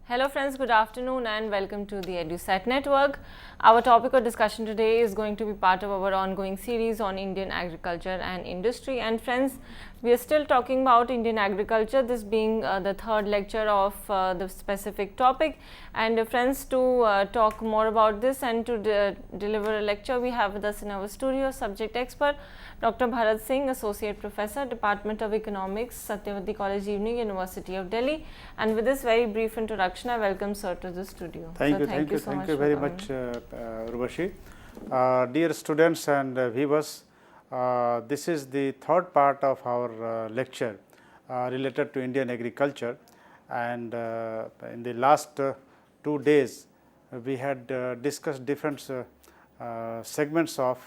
Hello friends, good afternoon and welcome to the EduSat network. Our topic of discussion today is going to be part of our ongoing series on Indian agriculture and industry. And friends, we are still talking about Indian agriculture, this being the third lecture of the specific topic. And friends, to talk more about this and to deliver a lecture, we have with us in our studio subject expert Dr. Bharat Singh, Associate Professor, Department of Economics, Satyavati College Evening, University of Delhi. And with this very brief introduction, I welcome sir to the studio. Thank you very much, Urvashi. Dear students and viewers, this is the third part of our lecture related to Indian agriculture, and in the last 2 days we had discussed different segments of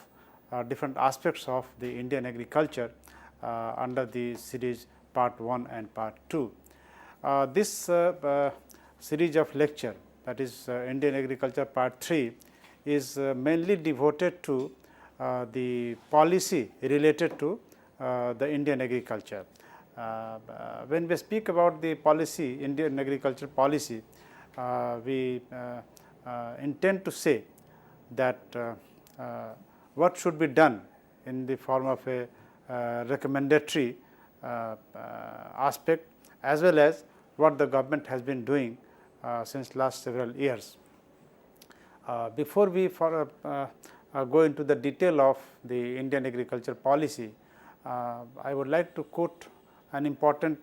different aspects of the Indian agriculture under the series part 1 and part 2. This series of lecture, that is Indian agriculture part 3, is mainly devoted to the policy related to the Indian agriculture. When we speak about the policy, Indian agriculture policy, we intend to say that what should be done in the form of a recommendatory aspect, as well as what the government has been doing since last several years. Before we go into the detail of the Indian agriculture policy, I would like to quote an important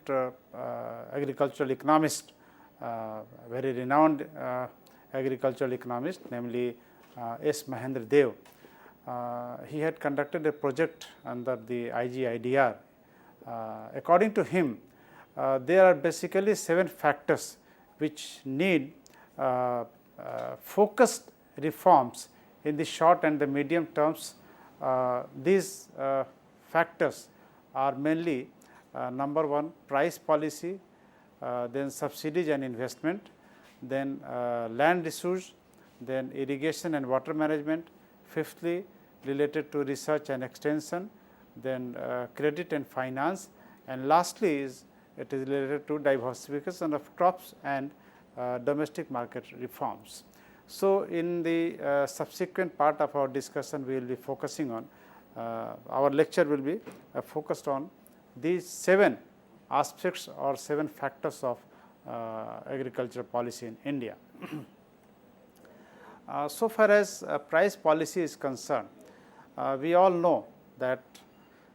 agricultural economist, very renowned agricultural economist, namely S. Mahendra Dev. He had conducted a project under the IGIDR. According to him, there are basically 7 factors which need focused reforms in the short and the medium terms. These factors are mainly number 1, price policy, then subsidies and investment, then land resource, then irrigation and water management, fifthly related to research and extension, then credit and finance, and lastly it is related to diversification of crops and domestic market reforms. So, in the subsequent part of our discussion, we will be focusing on, our lecture will be focused on these 7 aspects or 7 factors of agriculture policy in India. So far as price policy is concerned, we all know that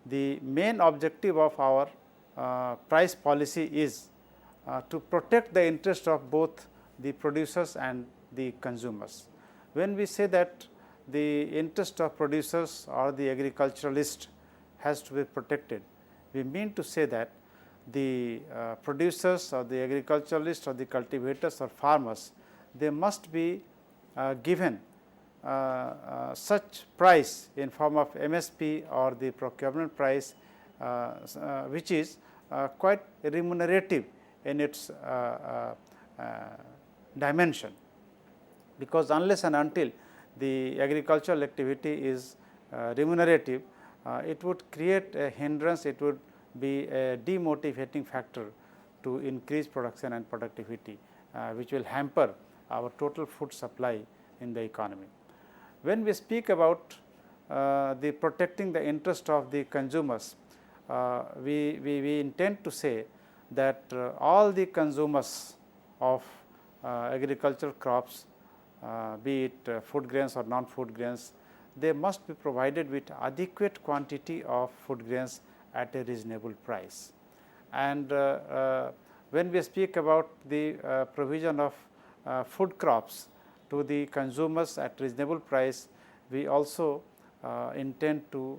the main objective of our price policy is to protect the interest of both the producers and the consumers. When we say that the interest of producers or the agriculturalist has to be protected, we mean to say that the producers or the agriculturalists or the cultivators or farmers, they must be given such price in form of MSP or the procurement price, which is quite remunerative in its dimension, because unless and until the agricultural activity is remunerative, it would create a hindrance, it would be a demotivating factor to increase production and productivity, which will hamper our total food supply in the economy. When we speak about the protecting the interest of the consumers, we intend to say that all the consumers of agricultural crops, be it food grains or non-food grains, they must be provided with adequate quantity of food grains at a reasonable price. And when we speak about the provision of food crops to the consumers at reasonable price, we also intend to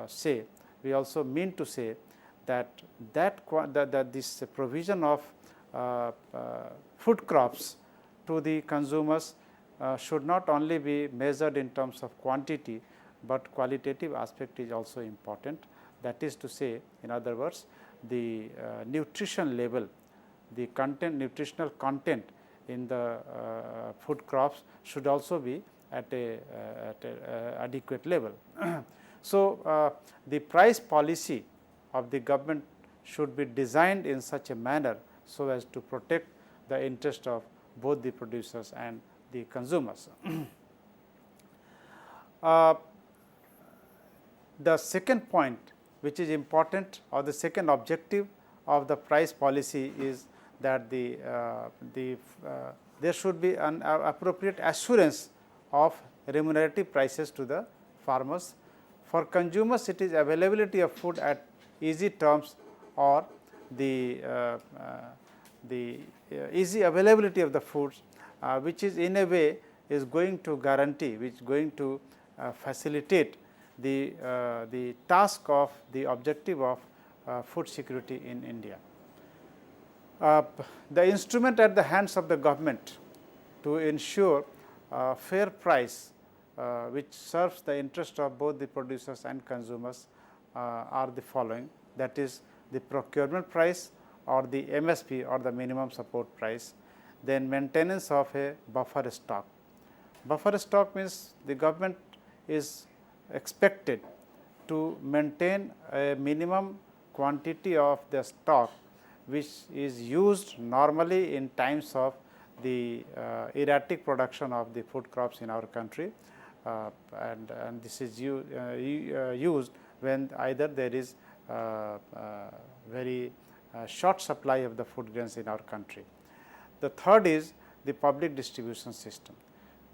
say, we also mean to say that this provision of food crops to the consumers should not only be measured in terms of quantity, but qualitative aspect is also important. That is to say, in other words, the nutrition level, the content, nutritional content in the food crops should also be at a adequate level. So, the price policy of the government should be designed in such a manner so as to protect the interest of both the producers and the consumers. The second point which is important, or the second objective of the price policy, is that there should be an appropriate assurance of remunerative prices to the farmers. For consumers, it is availability of food at easy terms, or the easy availability of the foods, which is in a way is going to guarantee, which is going to facilitate the task of the objective of food security in India. The instrument at the hands of the government to ensure fair price which serves the interest of both the producers and consumers are the following, that is the procurement price, or the MSP, or the minimum support price, then maintenance of a buffer stock. Buffer stock means the government is expected to maintain a minimum quantity of the stock which is used normally in times of the erratic production of the food crops in our country, and this is used when either there is very short supply of the food grains in our country. The third is the public distribution system.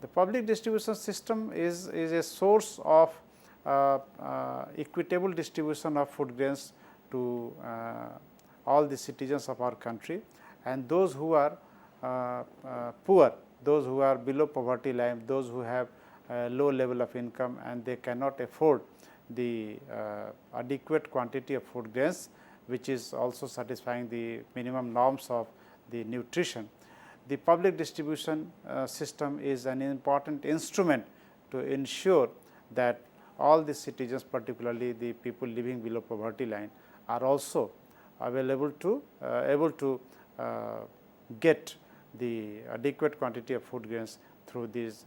The public distribution system is a source of equitable distribution of food grains to all the citizens of our country, and those who are poor, those who are below poverty line, those who have low level of income and they cannot afford the adequate quantity of food grains, which is also satisfying the minimum norms of the nutrition. The public distribution system is an important instrument to ensure that all the citizens, particularly the people living below poverty line, are also available to able to get the adequate quantity of food grains through this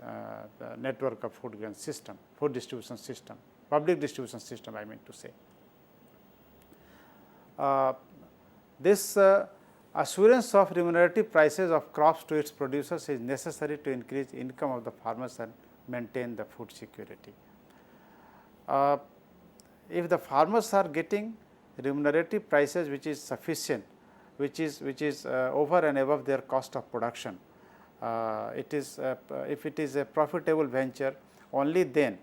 network of food grain system, food distribution system, public distribution system, I mean to say. This assurance of remunerative prices of crops to its producers is necessary to increase income of the farmers and maintain the food security. If the farmers are getting remunerative prices which is sufficient, which is over and above their cost of production, it is if it is a profitable venture, only then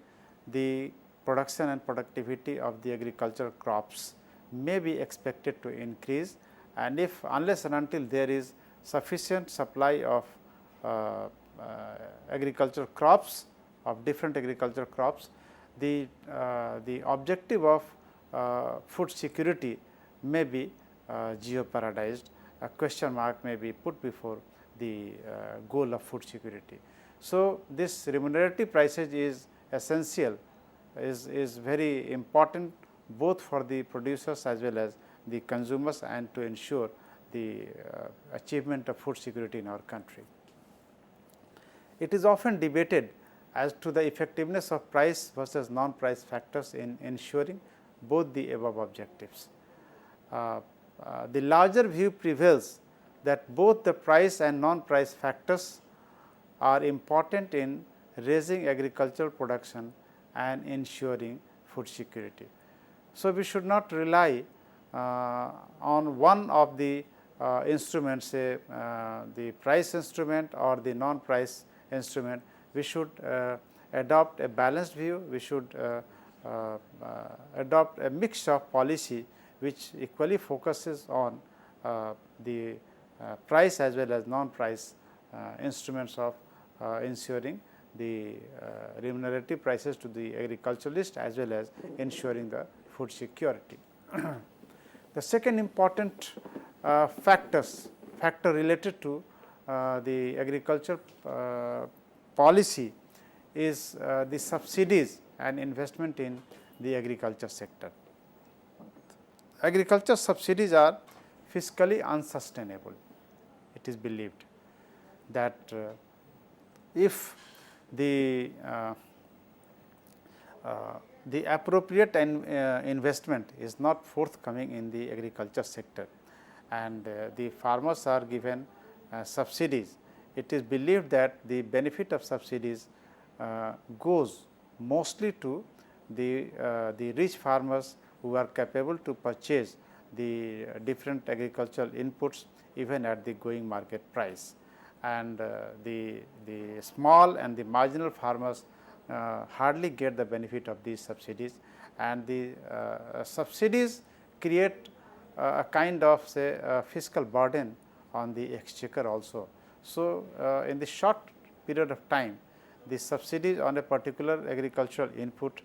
the production and productivity of the agricultural crops may be expected to increase, and if unless and until there is sufficient supply of agricultural crops, of different agricultural crops, the objective of food security may be jeopardized. A question mark may be put before the goal of food security. So, this remunerative prices is essential, is very important both for the producers as well as the consumers, and to ensure the achievement of food security in our country. It is often debated as to the effectiveness of price versus non-price factors in ensuring both the above objectives. The larger view prevails that both the price and non-price factors are important in raising agricultural production and ensuring food security. So, we should not rely on one of the instruments, say the price instrument or the non-price instrument. We should adopt a balanced view. We should adopt a mix of policy which equally focuses on the price as well as non-price instruments of ensuring the remunerative prices to the agriculturalist as well as ensuring the food security. The second important factor related to the agriculture policy is the subsidies and investment in the agriculture sector. Agriculture subsidies are fiscally unsustainable. It is believed that if the appropriate investment is not forthcoming in the agriculture sector, and the farmers are given subsidies, it is believed that the benefit of subsidies goes mostly to the rich farmers who are capable to purchase the different agricultural inputs even at the going market price, and the small and the marginal farmers hardly get the benefit of these subsidies, and the subsidies create a kind of say fiscal burden on the exchequer also. So, in the short period of time, the subsidies on a particular agricultural input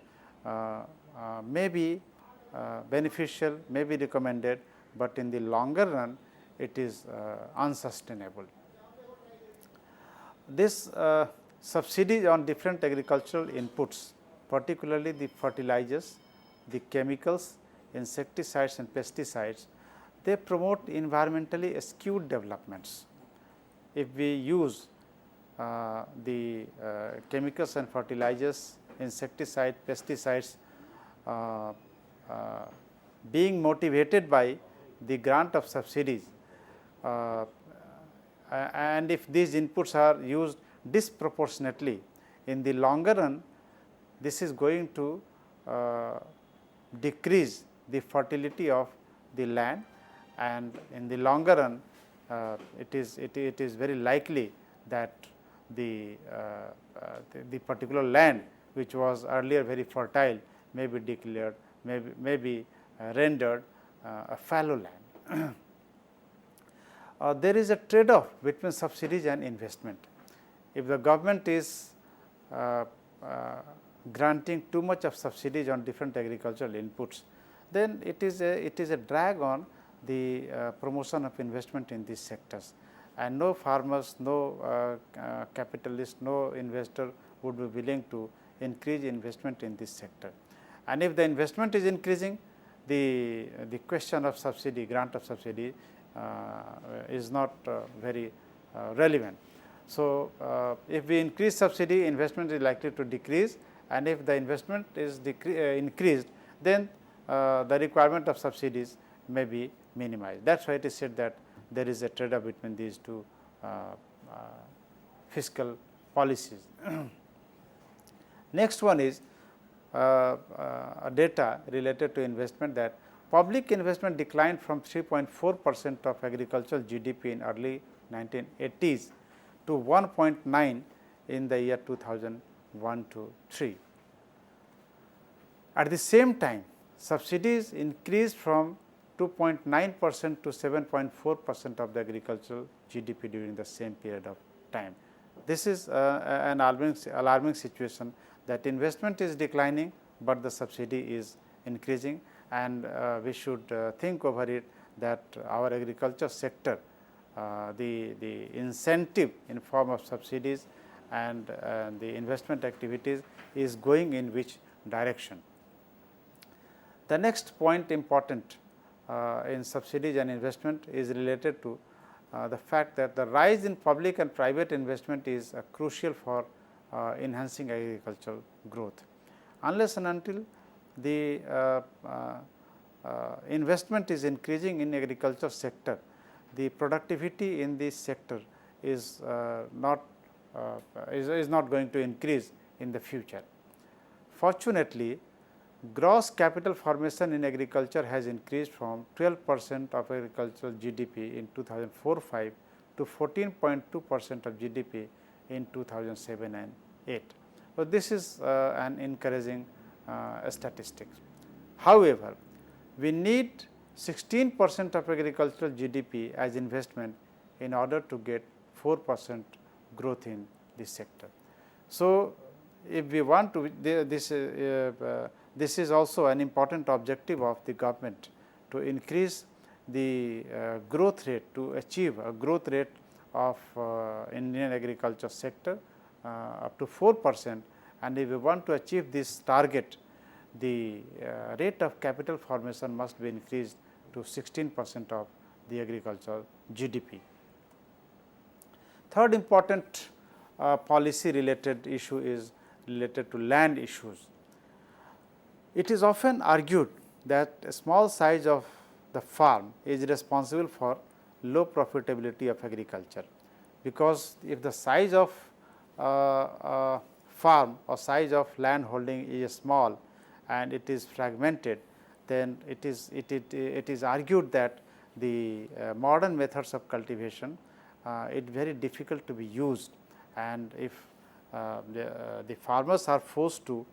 may be beneficial, may be recommended, but in the longer run it is unsustainable. This subsidies on different agricultural inputs, particularly the fertilizers, the chemicals, insecticides and pesticides, they promote environmentally skewed developments. If we use the chemicals and fertilizers, insecticides, pesticides being motivated by the grant of subsidies, and if these inputs are used disproportionately, in the longer run this is going to decrease the fertility of the land, and in the longer run it is very likely that the particular land which was earlier very fertile may be declared, may be rendered a fallow land. There is a trade off between subsidies and investment. If the government is granting too much of subsidies on different agricultural inputs, then it is a drag on the promotion of investment in these sectors, and no farmers, no capitalist, no investor would be willing to increase investment in this sector. And if the investment is increasing, the question of subsidy, grant of subsidy is not very relevant. So, if we increase subsidy, investment is likely to decrease, and if the investment is increased, then the requirement of subsidies may be minimized. That is why it is said that there is a trade off between these two fiscal policies. Next one is data related to investment, that public investment declined from 3.4% of agricultural GDP in early 1980s to 1.9 in the year 2001 to 3. At the same time, subsidies increased from 2.9% to 7.4% of the agricultural GDP during the same period of time. This is an alarming situation, that investment is declining, but the subsidy is increasing, and we should think over it that our agriculture sector, the incentive in form of subsidies and the investment activities is going in which direction. The next point important in subsidies and investment is related to the fact that the rise in public and private investment is crucial for enhancing agricultural growth. Unless and until the investment is increasing in agriculture sector, the productivity in this sector is not going to increase in the future. Fortunately, gross capital formation in agriculture has increased from 12% of agricultural GDP in 2004-5 to 14.2% of GDP in 2007 and 8. So, this is an encouraging statistics. However, we need 16% of agricultural GDP as investment in order to get 4% growth in this sector. So, if we want to, this is also an important objective of the government, to increase the growth rate, to achieve a growth rate of Indian agriculture sector up to 4%, and if we want to achieve this target, the rate of capital formation must be increased to 16% of the agricultural GDP. Third important policy related issue is related to land issues. It is often argued that a small size of the farm is responsible for low profitability of agriculture. because if the size of farm or size of land holding is small and it is fragmented, then it is argued that the modern methods of cultivation it very difficult to be used, and if the farmers are forced to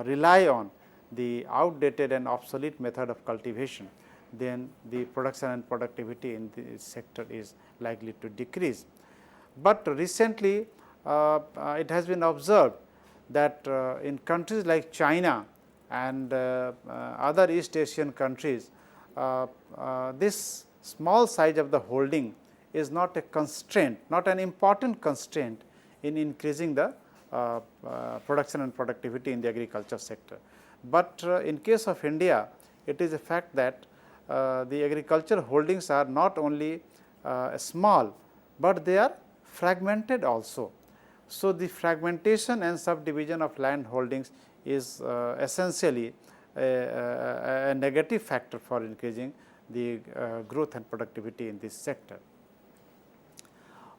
rely on the outdated and obsolete method of cultivation, then the production and productivity in this sector is likely to decrease. But recently it has been observed that in countries like China and other East Asian countries, this small size of the holding is not a constraint, not an important constraint in increasing the production and productivity in the agriculture sector. But in case of India, it is a fact that the agriculture holdings are not only small, but they are fragmented also. So, the fragmentation and subdivision of land holdings is essentially a negative factor for increasing the growth and productivity in this sector.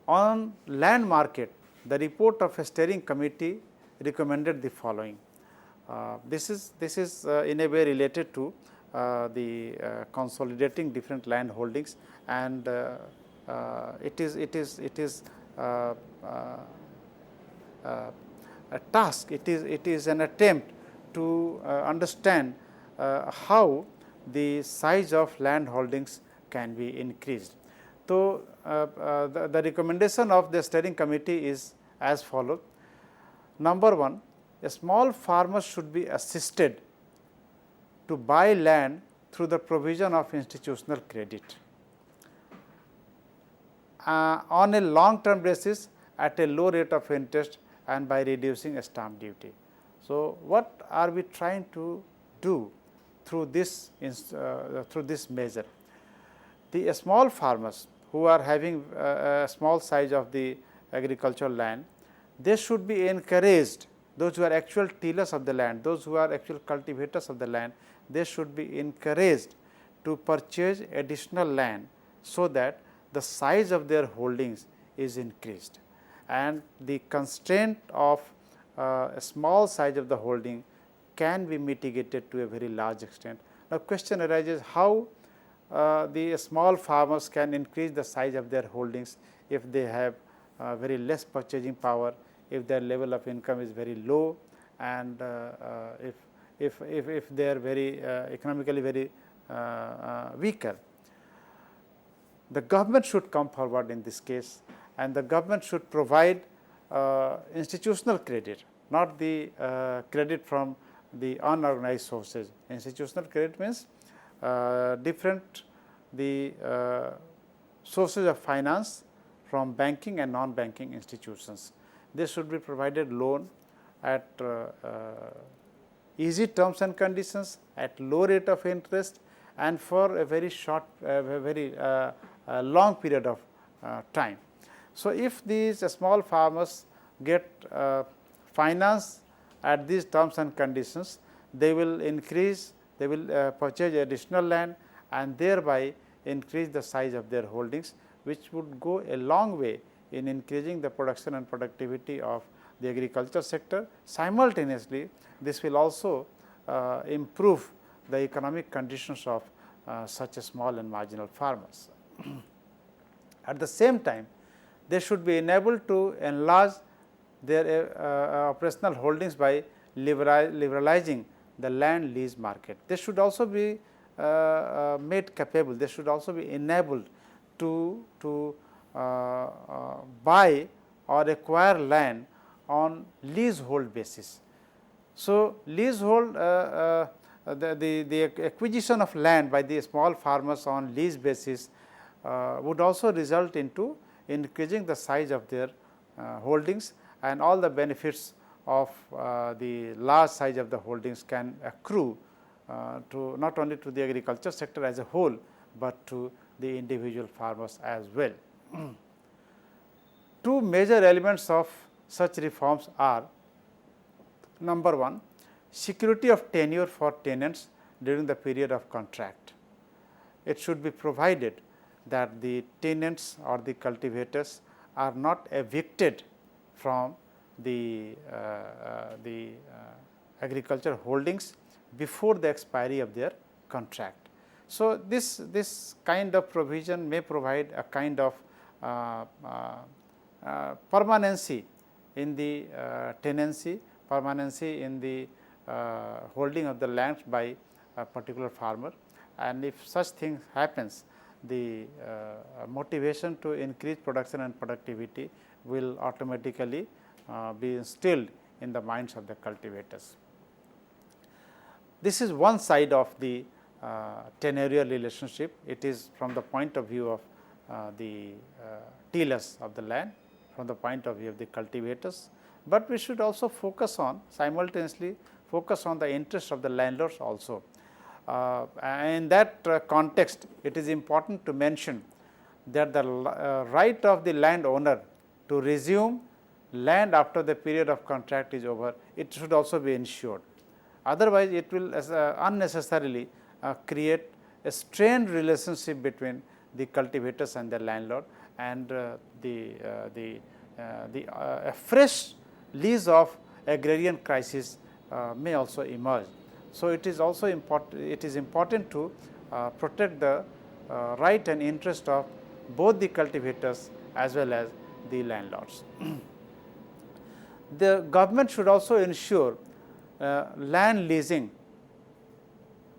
On land market, the report of a steering committee recommended the following. This is in a way related to the consolidating different land holdings, and it is a task. It is an attempt to understand how the size of land holdings can be increased. So, the recommendation of the steering committee is as follows. Number 1, a small farmer should be assisted to buy land through the provision of institutional credit on a long term basis at a low rate of interest and by reducing stamp duty. So, what are we trying to do through this measure? The small farmers who are having a small size of the agricultural land, they should be encouraged, those who are actual tillers of the land, those who are actual cultivators of the land, they should be encouraged to purchase additional land, so that the size of their holdings is increased, and the constraint of a small size of the holding can be mitigated to a very large extent. Now, question arises, how the small farmers can increase the size of their holdings if they have very less purchasing power, if their level of income is very low, and if they are very economically very weaker. The government should come forward in this case, and the government should provide institutional credit, not the credit from the unorganized sources. Institutional credit means different the sources of finance from banking and non-banking institutions. They should be provided loan at easy terms and conditions, at low rate of interest, and for a very short, very long period of time. So, if these small farmers get finance at these terms and conditions, they will increase, they will purchase additional land and thereby increase the size of their holdings, which would go a long way in increasing the production and productivity of the agriculture sector. Simultaneously, this will also improve the economic conditions of such a small and marginal farmers. At the same time, they should be enabled to enlarge their operational holdings by liberalizing the land lease market. They should also be made capable, they should also be enabled to buy or acquire land on leasehold basis. So, leasehold the acquisition of land by the small farmers on lease basis would also result into increasing the size of their holdings, and all the benefits of the large size of the holdings can accrue to not only to the agriculture sector as a whole, but to the individual farmers as well. Two major elements of such reforms are: number 1, security of tenure for tenants during the period of contract. It should be provided that the tenants or the cultivators are not evicted from the agriculture holdings before the expiry of their contract. So, this kind of provision may provide a kind of permanency in the tenancy, permanency in the holding of the land by a particular farmer, and if such thing happens, the motivation to increase production and productivity will automatically be instilled in the minds of the cultivators. This is one side of the tenurial relationship. It is from the point of view of the tillers of the land, from the point of view of the cultivators, but we should also focus on simultaneously focus on the interest of the landlords also. In that context, it is important to mention that the right of the landowner to resume land after the period of contract is over, it should also be ensured. Otherwise, it will unnecessarily create a strained relationship between the cultivators and the landlord, and a fresh lease of agrarian crisis may also emerge. So, it is also important to protect the right and interest of both the cultivators as well as the landlords. The government should also ensure land leasing,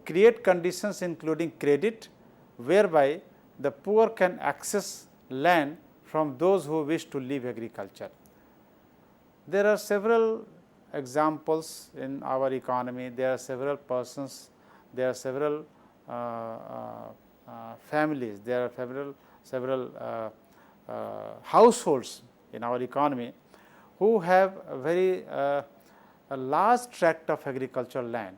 create conditions including credit, whereby the poor can access land from those who wish to leave agriculture. There are several examples in our economy, there are several persons, there are several families, there are several households in our economy who have a very a large tract of agricultural land,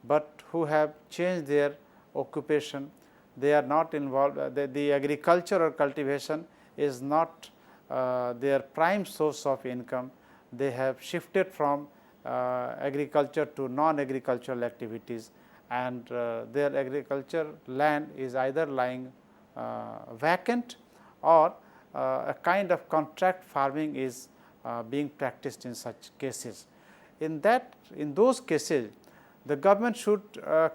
but who have changed their occupation. They are not involved, the agriculture or cultivation is not their prime source of income. They have shifted from agriculture to non-agricultural activities, and their agriculture land is either lying vacant, or a kind of contract farming is being practiced in such cases. In those cases, the government should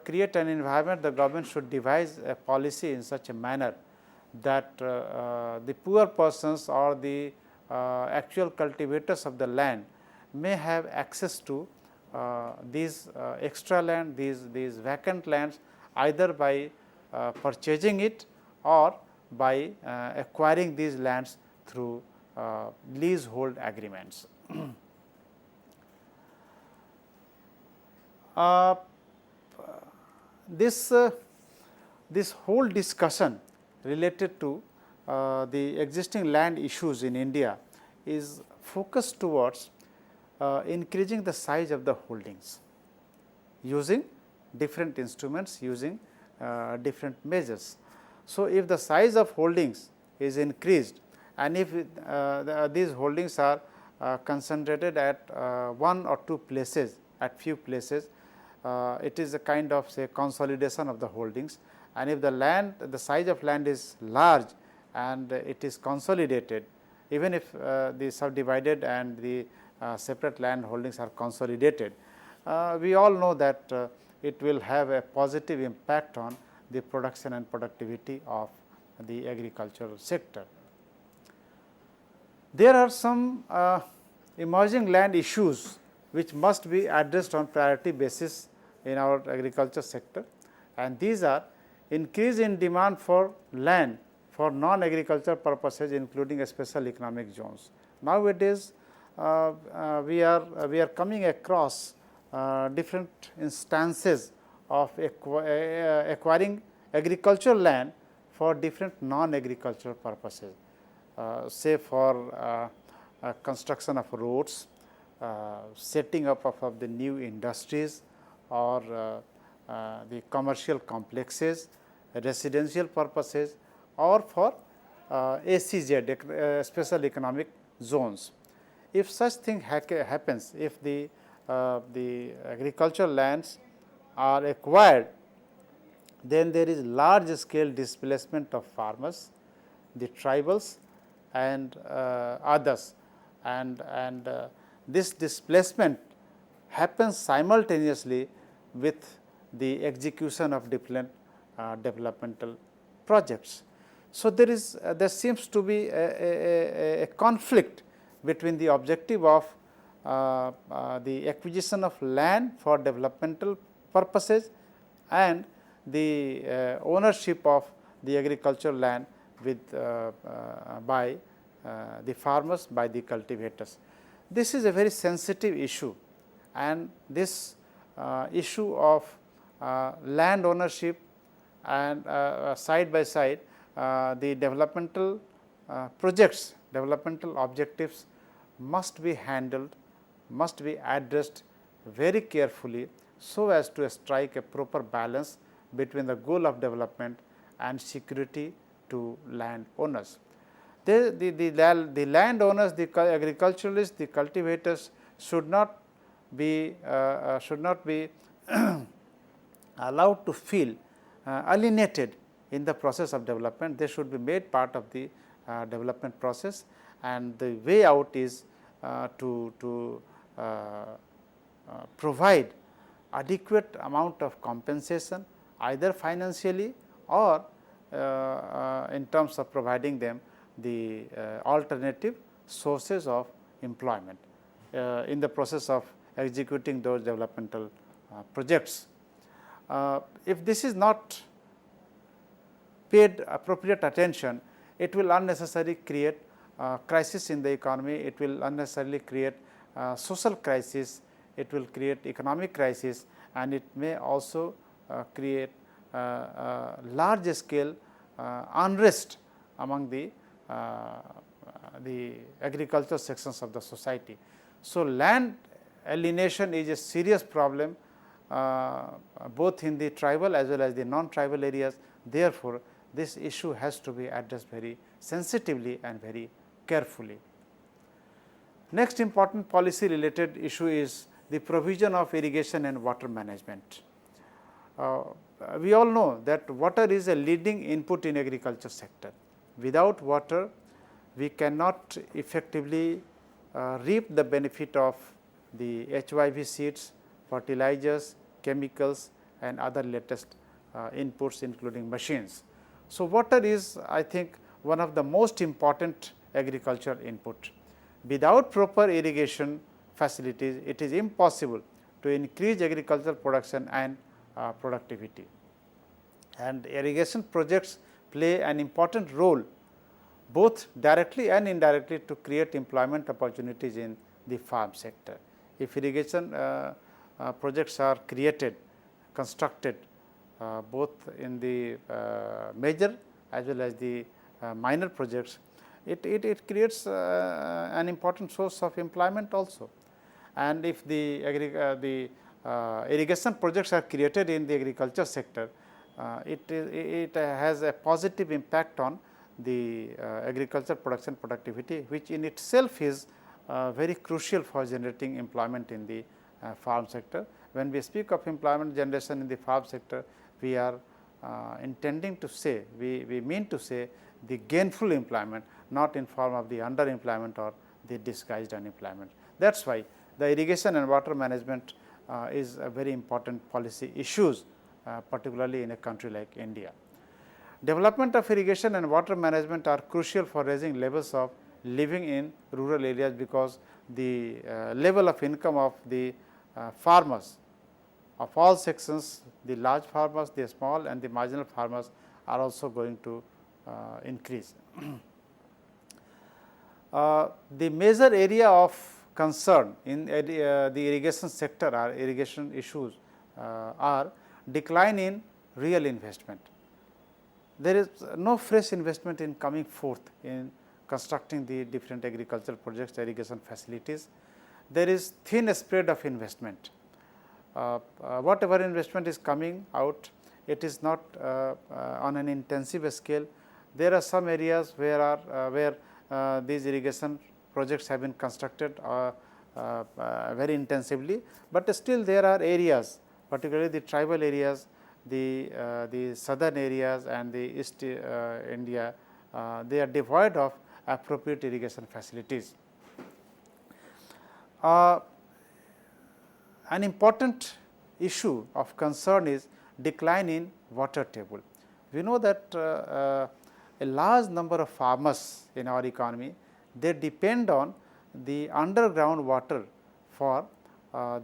create an environment, the government should devise a policy in such a manner that the poor persons or the actual cultivators of the land may have access to these extra land, these vacant lands, either by purchasing it or by acquiring these lands through leasehold agreements. This whole discussion related to the existing land issues in India is focused towards increasing the size of the holdings using different instruments, using different measures. So, if the size of holdings is increased, and if these holdings are concentrated at one or two places, at few places, it is a kind of say consolidation of the holdings, and if the size of land is large and it is consolidated, even if the subdivided and the separate land holdings are consolidated, we all know that it will have a positive impact on the production and productivity of the agricultural sector. There are some emerging land issues which must be addressed on priority basis in our agriculture sector, and these are increase in demand for land for non-agricultural purposes, including special economic zones. Nowadays, we are coming across different instances of acquiring agricultural land for different non-agricultural purposes, say for construction of roads, setting up of the new industries, or the commercial complexes, residential purposes, or for SEZ, special economic zones. If such thing happens, if the agricultural lands are acquired, then there is large scale displacement of farmers, the tribals, and others, and this displacement happens simultaneously with the execution of different developmental projects. So, there seems to be a conflict between the objective of the acquisition of land for developmental purposes and the ownership of the agricultural land with by the farmers, by the cultivators. This is a very sensitive issue, and this issue of land ownership and side by side the developmental projects, developmental objectives must be handled, must be addressed very carefully, so as to strike a proper balance between the goal of development and security to land owners. The land owners, the agriculturalists, the cultivators should not be allowed to feel alienated in the process of development. They should be made part of the development process, and the way out is to provide adequate amount of compensation, either financially or in terms of providing them the alternative sources of employment in the process of executing those developmental projects. If this is not paid appropriate attention, it will unnecessarily create crisis in the economy, it will unnecessarily create social crisis, it will create economic crisis, and it may also create large scale unrest among the agricultural sections of the society. So, land alienation is a serious problem both in the tribal as well as the non-tribal areas. Therefore, this issue has to be addressed very sensitively and very carefully. Next important policy related issue is the provision of irrigation and water management. We all know that water is a leading input in agriculture sector. Without water, we cannot effectively reap the benefit of the HYV seeds, fertilizers, chemicals, and other latest inputs including machines. So, water is, I think, one of the most important agricultural input. Without proper irrigation facilities, it is impossible to increase agricultural production and productivity. And irrigation projects play an important role both directly and indirectly to create employment opportunities in the farm sector. If irrigation projects are created, constructed both in the major as well as the minor projects, it creates an important source of employment also. And if the irrigation projects are created in the agriculture sector, it has a positive impact on the agriculture production productivity, which in itself is very crucial for generating employment in the farm sector. When we speak of employment generation in the farm sector, we are intending to say, we mean to say the gainful employment, not in form of the underemployment or the disguised unemployment. That is why the irrigation and water management is a very important policy issues, particularly in a country like India. Development of irrigation and water management are crucial for raising levels of living in rural areas, because the level of income of the farmers of all sections, the large farmers, the small and the marginal farmers are also going to increase. The major area of concern in the irrigation sector or irrigation issues are decline in real investment. There is no fresh investment in coming forth in constructing the different agricultural projects, irrigation facilities. There is thin spread of investment. Whatever investment is coming out, it is not on an intensive scale. There are some areas where these irrigation projects have been constructed very intensively, but still there are areas, particularly the tribal areas, the southern areas and the East India, they are devoid of appropriate irrigation facilities. An important issue of concern is decline in water table. We know that a large number of farmers in our economy, they depend on the underground water for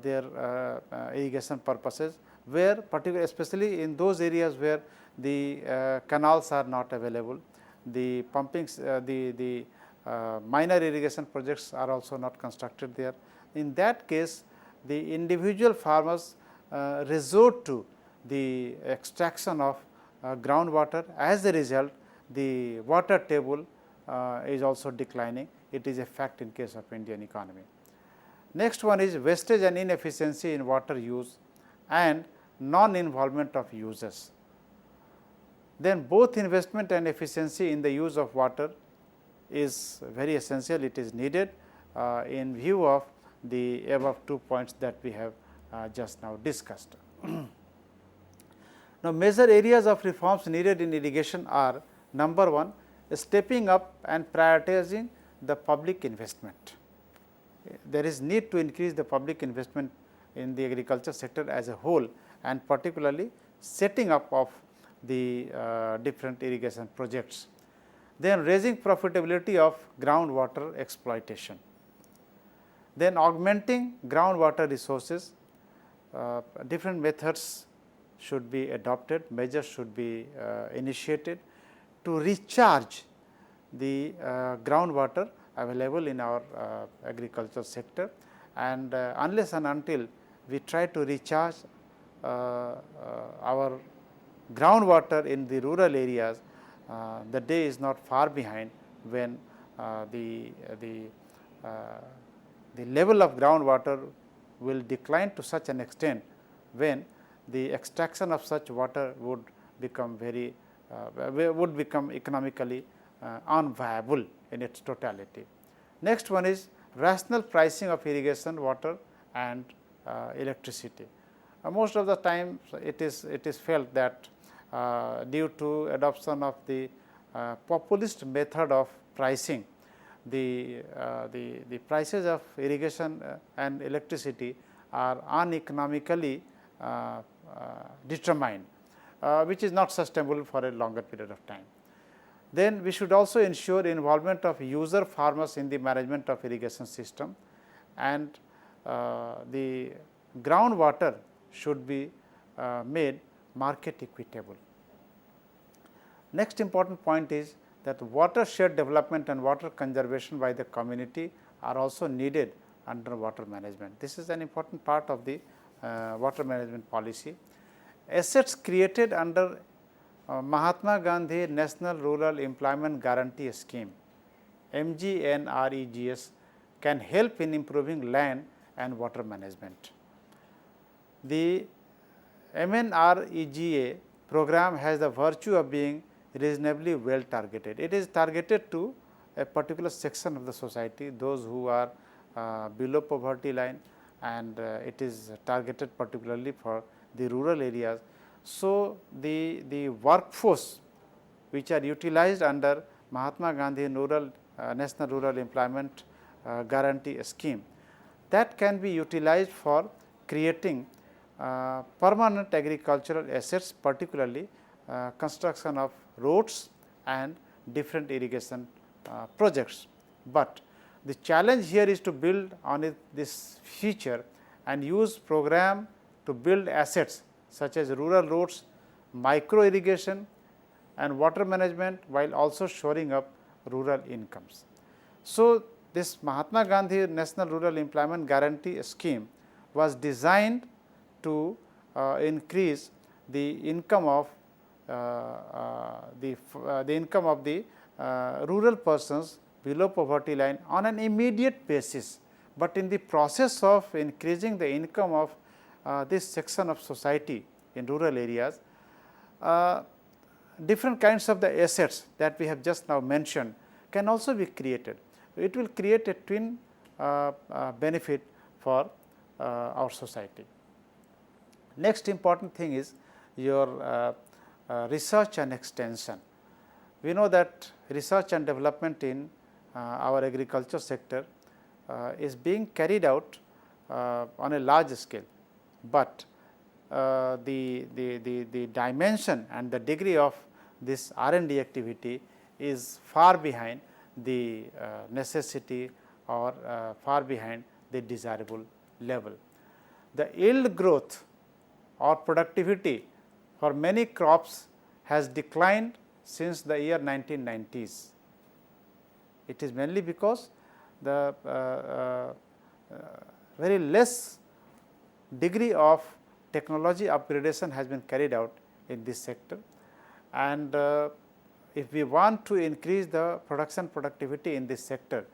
their irrigation purposes, where particularly especially in those areas where the canals are not available, the pumping the minor irrigation projects are also not constructed there. In that case, the individual farmers resort to the extraction of groundwater. As a result, the water table is also declining. It is a fact in case of Indian economy. Next one is wastage and inefficiency in water use and non-involvement of users. Then both investment and efficiency in the use of water is very essential. It is needed in view of the above 2 points that we have just now discussed. Now, major areas of reforms needed in irrigation are: number 1, stepping up and prioritizing the public investment. There is need to increase the public investment in the agriculture sector as a whole, and particularly setting up of the different irrigation projects. Then raising profitability of groundwater exploitation. Then augmenting groundwater resources, different methods should be adopted, measures should be initiated to recharge the groundwater available in our agricultural sector, and unless and until we try to recharge our groundwater in the rural areas, the day is not far behind when the level of groundwater will decline to such an extent when the extraction of such water would become economically unviable in its totality. Next one is rational pricing of irrigation water and electricity. Most of the time it is felt that due to adoption of the populist method of pricing, the prices of irrigation and electricity are uneconomically determined, which is not sustainable for a longer period of time. Then we should also ensure involvement of user farmers in the management of irrigation system, and the groundwater should be made market equitable. Next important point is that watershed development and water conservation by the community are also needed under water management. This is an important part of the water management policy. Assets created under Mahatma Gandhi National Rural Employment Guarantee Scheme (MGNREGS) can help in improving land and water management. The MNREGA program has the virtue of being reasonably well targeted. It is targeted to a particular section of the society, those who are below poverty line, and it is targeted particularly for the rural areas. So, the workforce which are utilized under Mahatma Gandhi National Rural Employment Guarantee Scheme, that can be utilized for creating permanent agricultural assets, particularly construction of roads and different irrigation projects. But the challenge here is to build on this feature and use program to build assets such as rural roads, micro irrigation and water management, while also shoring up rural incomes. So, this Mahatma Gandhi National Rural Employment Guarantee Scheme was designed to increase the income of the rural persons below poverty line on an immediate basis, but in the process of increasing the income of this section of society in rural areas, different kinds of the assets that we have just now mentioned can also be created. It will create a twin benefit for our society. Next important thing is your research and extension. We know that research and development in our agriculture sector is being carried out on a large scale, but the dimension and the degree of this R&D activity is far behind the necessity or far behind the desirable level. The yield growth or productivity for many crops has declined since the year 1990s. It is mainly because the very less degree of technology upgradation has been carried out in this sector, and if we want to increase the production productivity in this sector,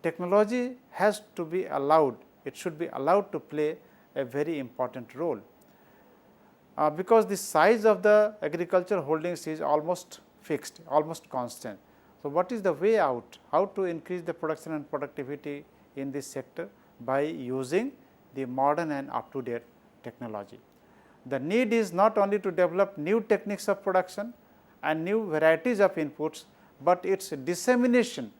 technology has to be allowed, it should be allowed to play a very important role, because the size of the agricultural holdings is almost fixed, almost constant. So, what is the way out? How to increase the production and productivity in this sector? By using the modern and up to date technology. The need is not only to develop new techniques of production and new varieties of inputs, but its dissemination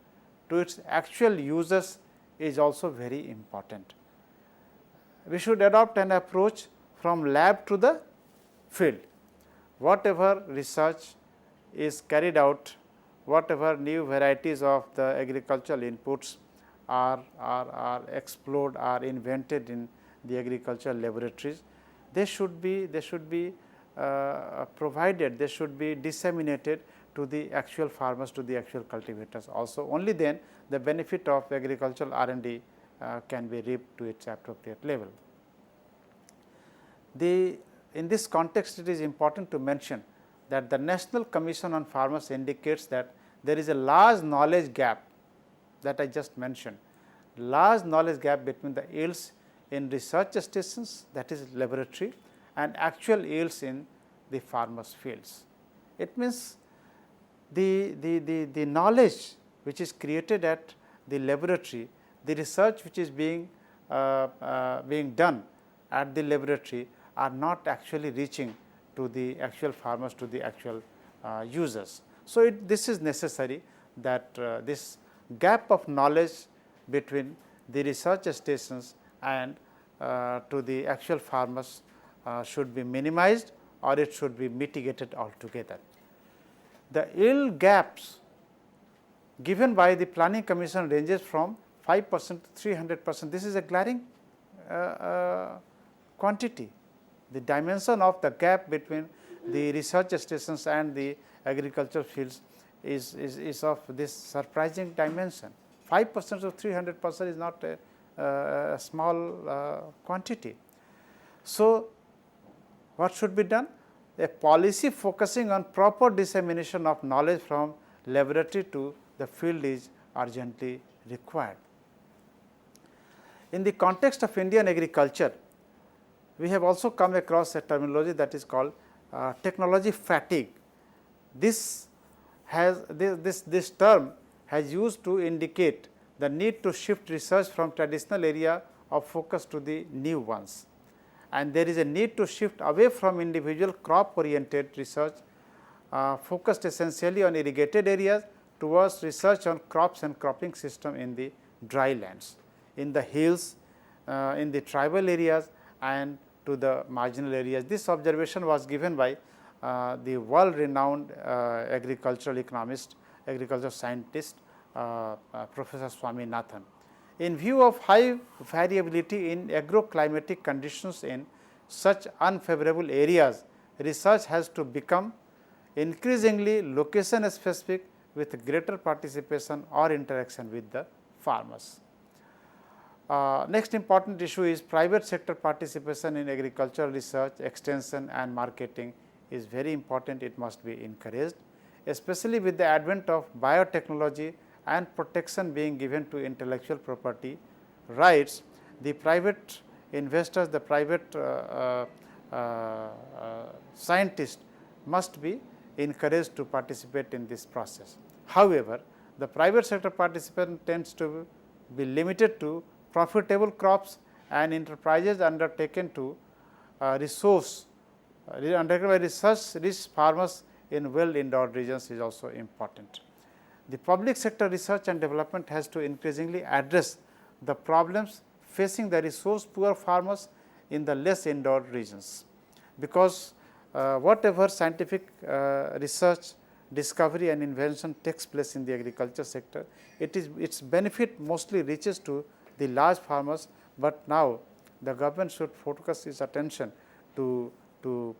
to its actual users is also very important. We should adopt an approach from lab to the field. Whatever research is carried out, whatever new varieties of the agricultural inputs are explored, are invented in the agricultural laboratories, they should be provided, they should be disseminated to the actual farmers, to the actual cultivators also. Only then the benefit of agricultural R&D can be reaped to its appropriate level. In this context, it is important to mention that the National Commission on Farmers indicates that there is a large knowledge gap that I just mentioned, large knowledge gap between the yields in research stations, that is laboratory, and actual yields in the farmers' fields. It means the knowledge which is created at the laboratory, the research which is being done at the laboratory are not actually reaching to the actual farmers, to the actual users. So, this is necessary that this gap of knowledge between the research stations and to the actual farmers should be minimized, or it should be mitigated altogether. The yield gaps given by the Planning Commission ranges from 5% to 300%. This is a glaring quantity. The dimension of the gap between the research stations and the agricultural fields is of this surprising dimension. 5% to 300% is not a small quantity. So, what should be done? A policy focusing on proper dissemination of knowledge from laboratory to the field is urgently required. In the context of Indian agriculture, we have also come across a terminology that is called technology fatigue. This term has used to indicate the need to shift research from traditional area of focus to the new ones, and there is a need to shift away from individual crop oriented research focused essentially on irrigated areas towards research on crops and cropping system in the dry lands, in the hills, in the tribal areas, and to the marginal areas. This observation was given by the world renowned agricultural economist, agricultural scientist Professor Swaminathan. In view of high variability in agroclimatic conditions in such unfavorable areas, research has to become increasingly location specific with greater participation or interaction with the farmers. Next important issue is private sector participation in agricultural research, extension and marketing is very important. It must be encouraged, especially with the advent of biotechnology and protection being given to intellectual property rights. The private investors, the private scientists must be encouraged to participate in this process. However, the private sector participation tends to be limited to profitable crops, and enterprises undertaken to undertaken by research rich farmers in well endowed regions is also important. the public sector research and development has to increasingly address the problems facing the resource poor farmers in the less endowed regions, because whatever scientific research, discovery and invention takes place in the agriculture sector, its benefit mostly reaches to the large farmers, but now the government should focus its attention to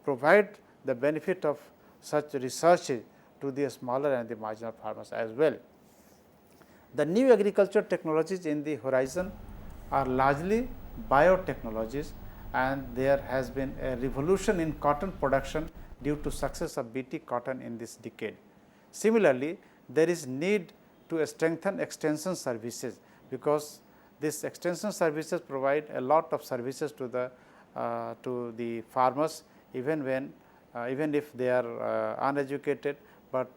provide the benefit of such research to the smaller and the marginal farmers as well. The new agriculture technologies in the horizon are largely biotechnologies, and there has been a revolution in cotton production due to success of BT cotton in this decade. Similarly, there is need to strengthen extension services, because these extension services provide a lot of services to the farmers, even if they are uneducated, but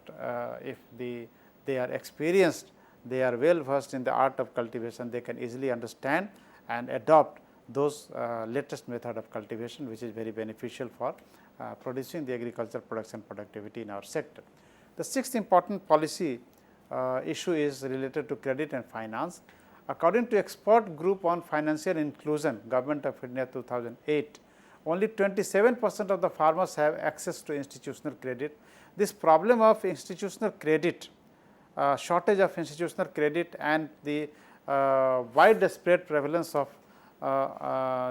if they are experienced, they are well versed in the art of cultivation, they can easily understand and adopt those latest method of cultivation, which is very beneficial for producing the agricultural production productivity in our sector. The sixth important policy issue is related to credit and finance. According to expert group on financial inclusion, Government of India 2008, only 27% of the farmers have access to institutional credit. This problem of institutional credit, shortage of institutional credit and the widespread prevalence of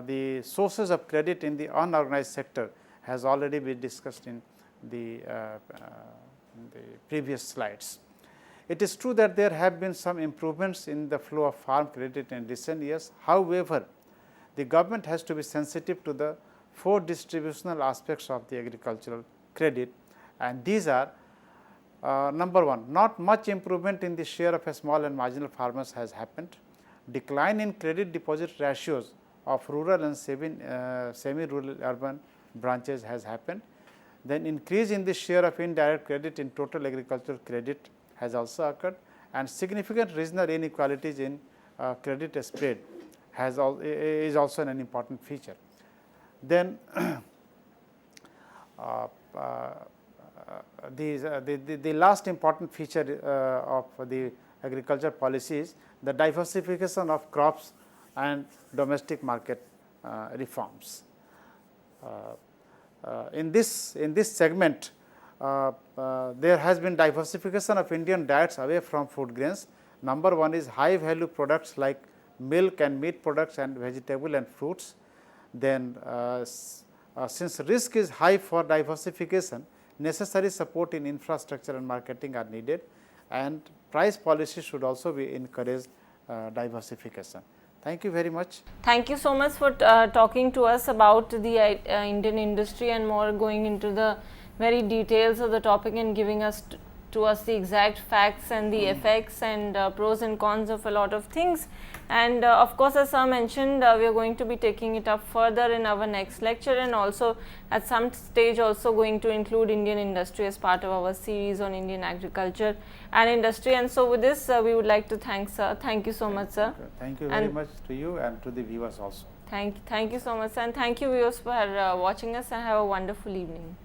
the sources of credit in the unorganized sector has already been discussed in the previous slides. It is true that there have been some improvements in the flow of farm credit in recent years. However, the government has to be sensitive to the 4 distributional aspects of the agricultural credit, and these are number 1, not much improvement in the share of a small and marginal farmers has happened. Decline in credit deposit ratios of rural and semi-rural urban branches has happened. Then increase in the share of indirect credit in total agricultural credit has also occurred, and significant regional inequalities in credit spread is also an important feature. Then the last important feature of the agriculture policy is the diversification of crops and domestic market reforms. In this segment, there has been diversification of Indian diets away from food grains. Number 1 is high value products like milk and meat products and vegetable and fruits. Then since risk is high for diversification, necessary support in infrastructure and marketing are needed, and price policy should also be encouraged diversification. Thank you very much. Thank you so much for talking to us about the Indian industry and more going into the very details of the topic and giving us to us the exact facts and the effects and pros and cons of a lot of things. And of course, as sir mentioned, we are going to be taking it up further in our next lecture, and also at some stage also going to include Indian industry as part of our series on Indian agriculture and industry. And so with this, we would like to thank sir. Thank you so much, sir. Thank you very much to you and to the viewers also. Thank you so much, sir, and thank you viewers for watching us, and have a wonderful evening.